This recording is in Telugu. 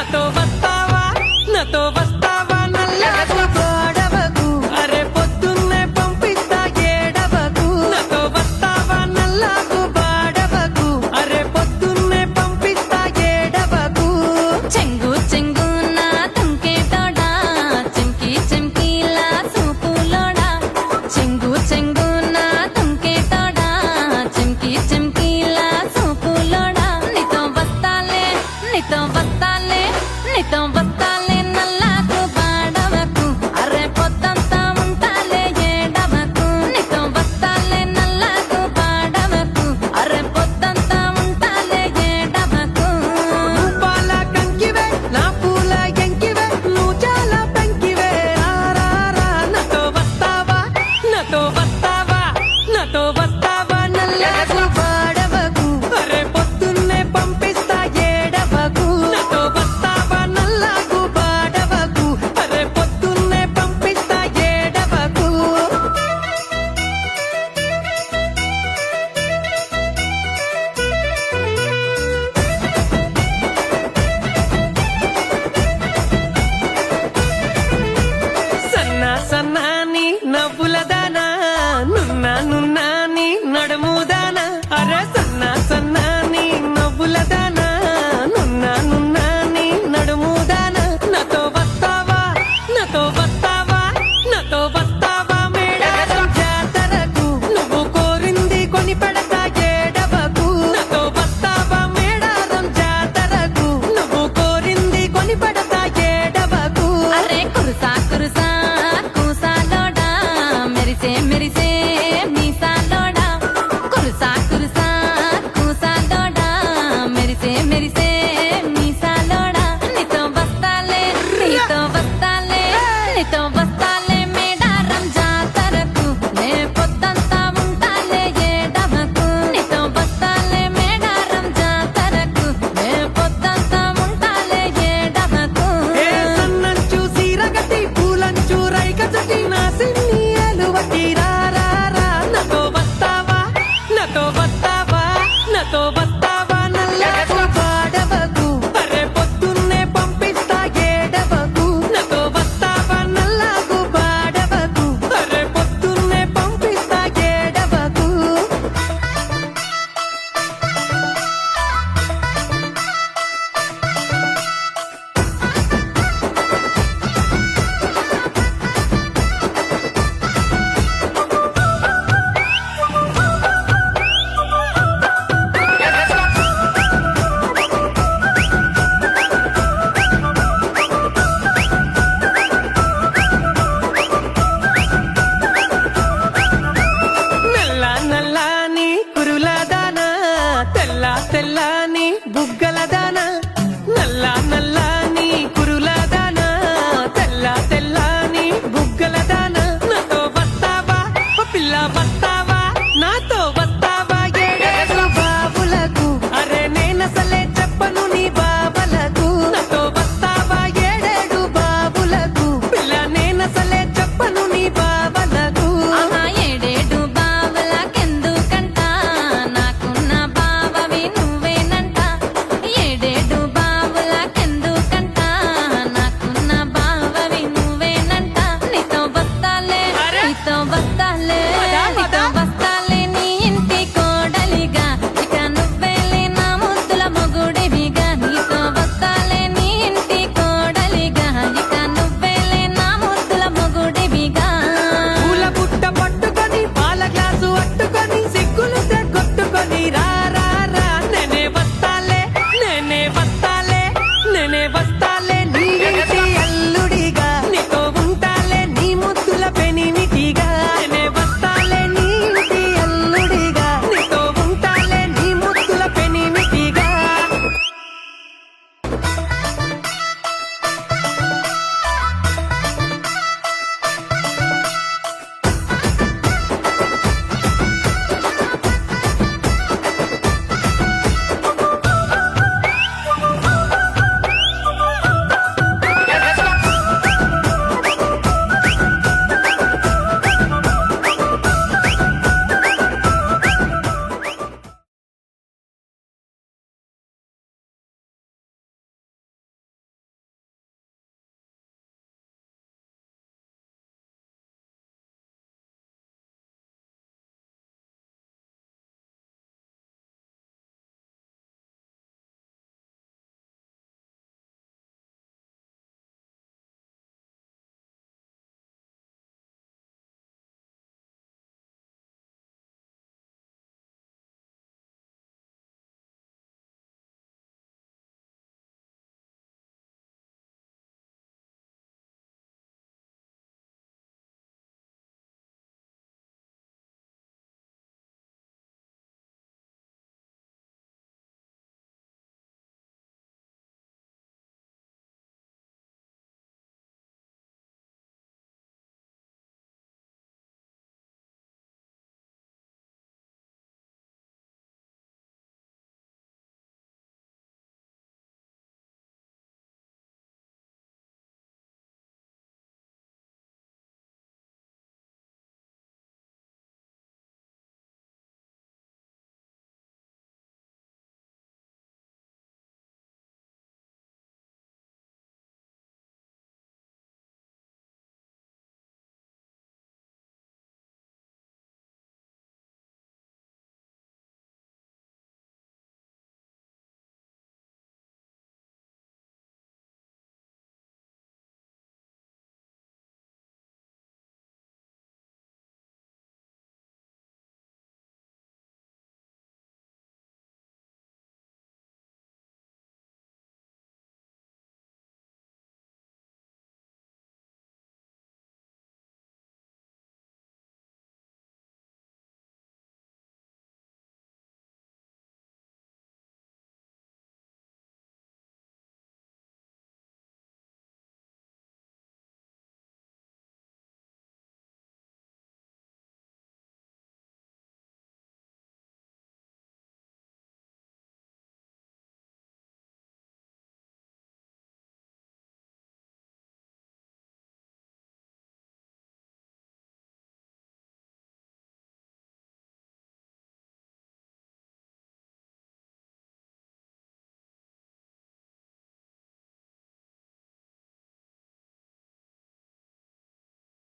నాతో వస్తావా నాతో వస్తావా నల్లాకు గోడవకు అరే పొద్దున్నే పంపిస్తా ఏడవకు నాతో వస్తావా నల్లాకు బాడవకు అరే పొద్దున్నే పంపిస్తా ఏడవకు చెంగు చెంగు నా తుంకేటోడా చెంకి చెంకిలా సూపులోడా చెంగు చెంగు నా తుంకేటోడా చెంకి చెంకిలా సూపులోడా నీతో వస్తాలే నీతో వస్తాలే నీతో వస్తాలే నల్లాకు బాడవకు అరే పొద్దంతా ఉంటాలే ఏడవకు నీతో వస్తాలే నల్లాకు బాడవకు అరే పొద్దంతా ఉంటాలే ఏడవకు పాల కంకివే నా పూల ఎంకివే నువ్వు చాలా పెంకివే రారా నాతో వస్తావా నాతో వస్తావా నాతో వస్తావా నల్లాకు బాడవకు అరే పొద్దున్నే పంపిస్తా ఏడవకు నాతో వస్తావా నల్లాకు బాడవకు అరే పొద్దున్నే పంపిస్తా ఏడవకు సన్న సన్న